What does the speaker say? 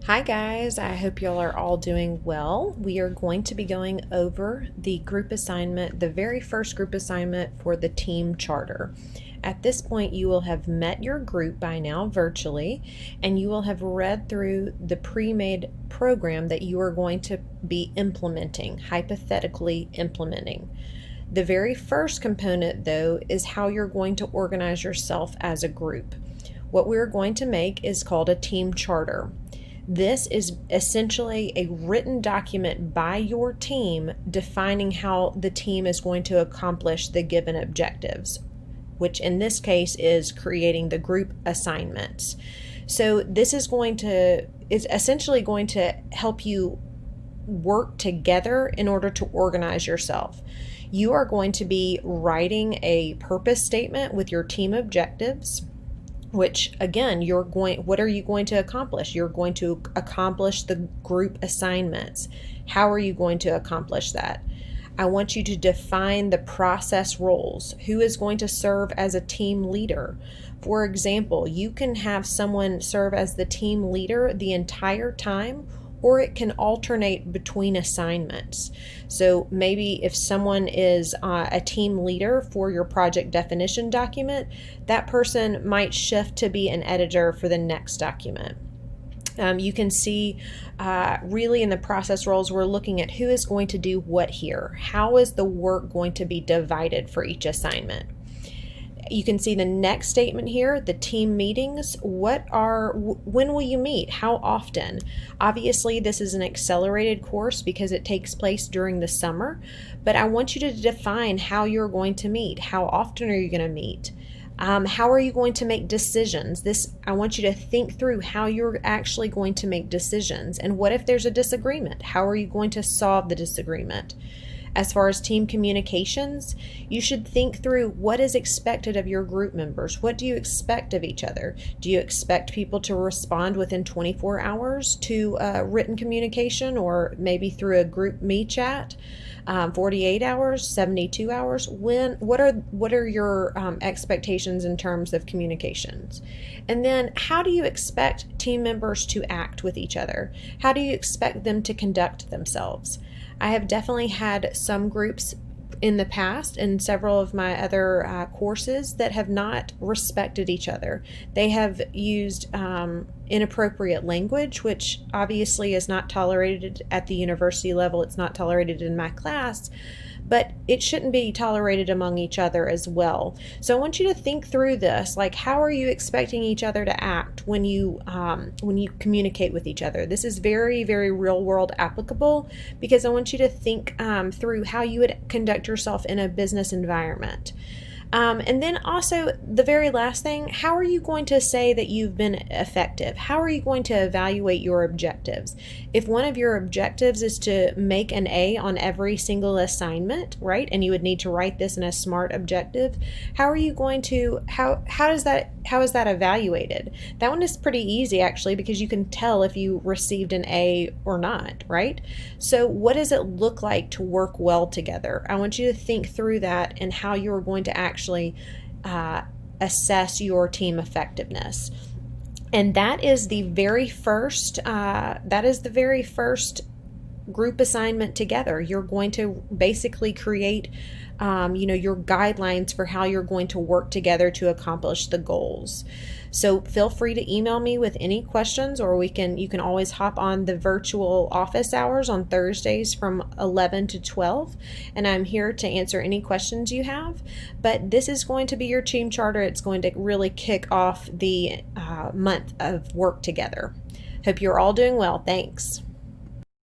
Hi guys, I hope y'all are all doing well. We are going to be going over the group assignment, the very first group assignment for the team charter. At this point, you will have met your group by now virtually, and you will have read through the pre-made program that you are going to be implementing, hypothetically implementing. The very first component, though, is how you're going to organize yourself as a group. What we're going to make is called a team charter. This is essentially a written document by your team defining how the team is going to accomplish the given objectives, which in this case is creating the group assignments. So this is essentially going to help you work together in order to organize yourself. You are going to be writing a purpose statement with your team objectives, which again, what are you going to accomplish? You're going to accomplish the group assignments. How are you going to accomplish that? I want you to define the process roles. Who is going to serve as a team leader? For example, you can have someone serve as the team leader the entire time, or it can alternate between assignments. So maybe if someone is a team leader for your project definition document, that person might shift to be an editor for the next document. You can see really in the process roles, we're looking at who is going to do what here. How is the work going to be divided for each assignment? You can see the next statement here, the team meetings. When will you meet? How often? Obviously, this is an accelerated course because it takes place during the summer, but I want you to define how you're going to meet. How often are you going to meet? How are you going to make decisions? I want you to think through how you're actually going to make decisions. And what if there's a disagreement? How are you going to solve the disagreement? As far as team communications, you should think through what is expected of your group members. What do you expect of each other? Do you expect people to respond within 24 hours to written communication, or maybe through a group me chat? 48 hours, 72 hours? What are your expectations in terms of communications? And then how do you expect team members to act with each other? How do you expect them to conduct themselves? I have definitely had some groups in the past and several of my other courses that have not respected each other. They have used inappropriate language, which obviously is not tolerated at the university level. It's not tolerated in my class, but it shouldn't be tolerated among each other as well. So I want you to think through this, like how are you expecting each other to act when you communicate with each other? This is very, very real world applicable because I want you to think through how you would conduct yourself in a business environment. And then also the very last thing, how are you going to say that you've been effective? How are you going to evaluate your objectives? If one of your objectives is to make an A on every single assignment, right? And you would need to write this in a SMART objective. How are you going to, how is that evaluated? That one is pretty easy actually, because you can tell if you received an A or not, right? So what does it look like to work well together? I want you to think through that and how you're going to actually assess your team effectiveness. And that is the very first group assignment together. You're going to basically create your guidelines for how you're going to work together to accomplish the goals. So feel free to email me with any questions, or you can always hop on the virtual office hours on Thursdays from 11 to 12, and I'm here to answer any questions you have. But this is going to be your team charter. It's going to really kick off the month of work together. Hope you're all doing well. Thanks.